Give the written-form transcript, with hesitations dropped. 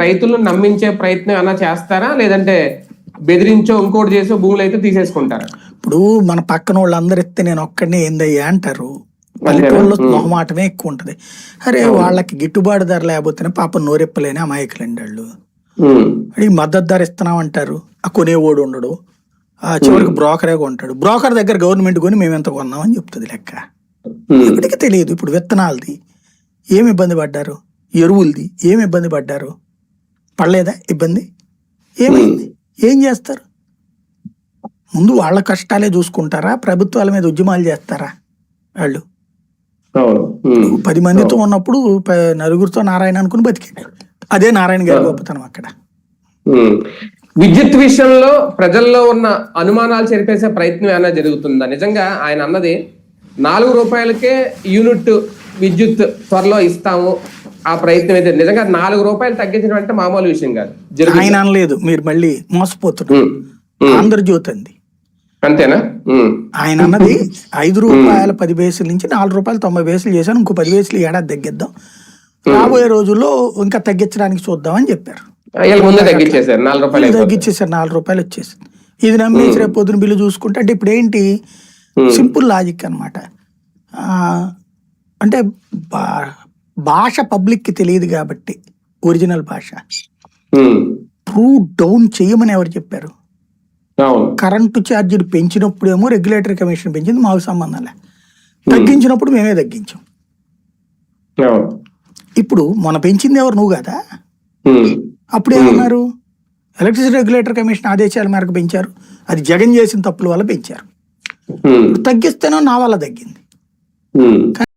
రైతులను నమ్మించే ప్రయత్నం ఏమైనా చేస్తారా, లేదంటే బెదిరించో ఇంకోటి చేసో భూములు అయితే తీసేసుకుంటారా? ఇప్పుడు మన పక్కన వాళ్ళందరూ ఎత్తే నేను ఒక్కడినే ఏందయ్యా అంటారు. పల్లెటూళ్ళలో మొహమాటమే ఎక్కువ ఉంటది. అరే వాళ్ళకి గిట్టుబాటు ధర లేకపోతేనే పాపం నోరెప్పలేని అమాయకులండి వాళ్ళు. అడిగి మద్దతు ధర ఇస్తున్నాం అంటారు, ఆ కొనేవాడు ఉండడు, ఆ చివరికి బ్రోకరే కొంటాడు. బ్రోకర్ దగ్గర గవర్నమెంట్ కొని మేము ఎంత కొన్నామని చెప్తుంది లెక్క. ఇప్పటికీ తెలియదు. ఇప్పుడు విత్తనాలది ఏమి ఇబ్బంది పడ్డారు, ఎరువులది ఏమి ఇబ్బంది పడ్డారు, పడలేదా ఇబ్బంది? ఏమైంది? ఏం చేస్తారు? ముందు వాళ్ళ కష్టాలే చూసుకుంటారా, ప్రభుత్వాల మీద ఉద్యమాలు చేస్తారా? వాళ్ళు 10 మందితో ఉన్నప్పుడు నలుగురితో నారాయణ అనుకుని బతికాడు. అదే నారాయణ గారి గొప్పతనం అక్కడ. విద్యుత్ విషయంలో ప్రజల్లో ఉన్న అనుమానాలు చెరిపేసే ప్రయత్నం ఏమైనా జరుగుతుందా? నిజంగా ఆయన అన్నది 4 రూపాయలకే యూనిట్ విద్యుత్ త్వరలో ఇస్తాము, ఆ ప్రయత్నం అయితే నిజంగా 4 రూపాయలు తగ్గించడం అంటే మామూలు విషయం కాదు. ఆయన అనలేదు, మీరు మళ్ళీ మోసపోతున్నారు. ఆంధ్రజ్యోతి అంది అంతేనా? ఆయన అన్నది 5 రూపాయల 10 పైసల నుంచి 4 రూపాయలు 90 పైసలు చేశాను, ఇంకో 10 పైసలు ఏడాది తగ్గిద్దాం, రాబోయే రోజుల్లో ఇంకా తగ్గించడానికి చూద్దామని చెప్పారు. తగ్గించేసారు 4 రూపాయలు వచ్చేసింది. ఇది నమ్మేసి రేపు పొద్దున బిల్లు చూసుకుంటే అంటే ఇప్పుడు ఏంటి సింపుల్ లాజిక్ అనమాట. అంటే భాష పబ్లిక్ కి తెలియదు కాబట్టి ఒరిజినల్ భాష ప్రూవ్ డౌన్ చేయమని ఎవరు చెప్పారు? కరెంటు ఛార్జీలు పెంచినప్పుడేమో రెగ్యులేటరీ కమిషన్ పెంచింది, మాకు సంబంధం లే. తగ్గించినప్పుడు మేమే తగ్గించాం. ఇప్పుడు మొన్న పెంచింది ఎవరు? నువ్వు కదా. అప్పుడేమన్నారు? ఎలక్ట్రిసిటీ రెగ్యులేటరీ కమిషన్ ఆదేశాల మేరకు పెంచారు, అది జగన్ చేసిన తప్పుల వల్ల పెంచారు. తగ్గిస్తేనో నా వల్ల తగ్గింది.